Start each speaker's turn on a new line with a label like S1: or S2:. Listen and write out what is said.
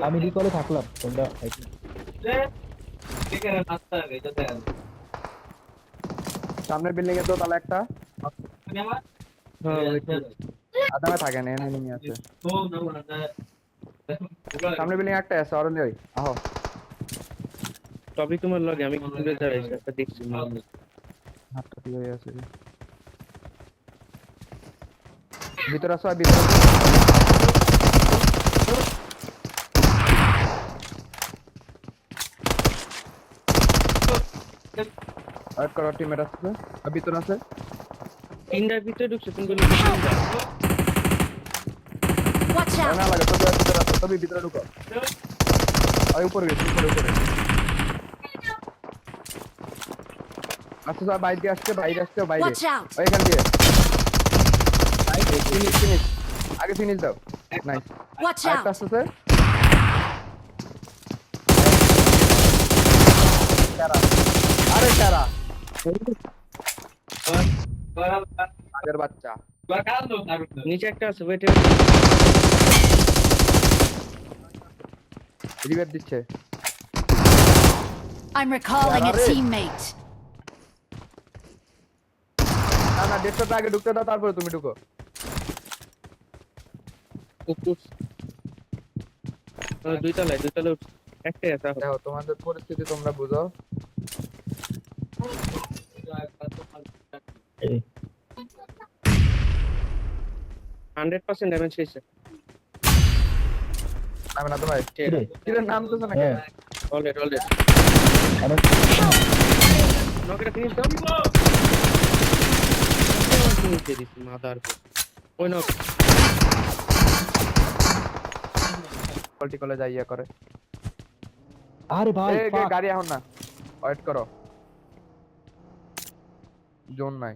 S1: আমি রিকলে থাকলাম, তোমরা
S2: সামনের বিল্ডিং এ তো তাহলে একটা
S3: হ্যাঁ ওয়েট করছি।
S2: আদামে থাকে না, এনিমি আছে সামনের বিল্ডিং একটা আছে অরণ্য ওই আহো।
S3: সবই তোমার লগে, আমি দূরে দাঁড়াইছি, একটা দেখছি মামনি।
S2: হাতটা দিয়ে হয়ে আছে ভিতরে আসো, আর ভিতরে আসো। ওয়েট করো, টিমমেট আসছে আর ভিতরে আছে।
S3: তিনটার ভিতরে ঢুকছে, তুমি বলি তিনটা।
S4: Watch
S2: না
S4: out!
S2: না লাগে, তবে ভিতরে আসো, তবে ভিতরে ঢুকো। আর উপরে গেছে, উপরে উপরে আসছে, স্যার বাইরে দিয়ে আসছে, বাইরে আসছে, বাইরে
S4: Watch out!
S2: ওইখান দিয়ে ফিনিশ ফিনিশ, আগে ফিনিশ দাও। নাইস,
S4: Watch
S2: আরেকটা
S4: out!
S2: আসছে স্যার। আরে স্যারা আগের বাচ্চা।
S3: নিচে একটা আছে, ওয়েট।
S2: রিভাইভ দিচ্ছে।
S4: I'm recalling a
S2: Yara,
S4: teammate.
S2: না না, ডেস্কটপটা আগে ঢুকতে দাও, তারপরে তুমি ঢুকো।
S3: দুই তলায় উঠছে, একটাই আছে।
S2: দেখো তোমাদের পরিস্থিতি তোমরা বুঝো।
S3: 100% ড্যামেজ হয়েছে।
S2: নামে না তো ভাই,
S1: কিরে
S2: কিরে নাম তো না কেন?
S3: অলরেডি
S1: আমার
S3: নকেটা ফিনিশ দাও। ফিনিশ দিয়ে দিছি মাদার। ওই নক
S2: পল্টি কলেজ আইয়া করে।
S1: আরে ভাই
S2: এই
S1: fuck!
S2: গাড়ি এখন না, ওয়েট করো, জোন নাই।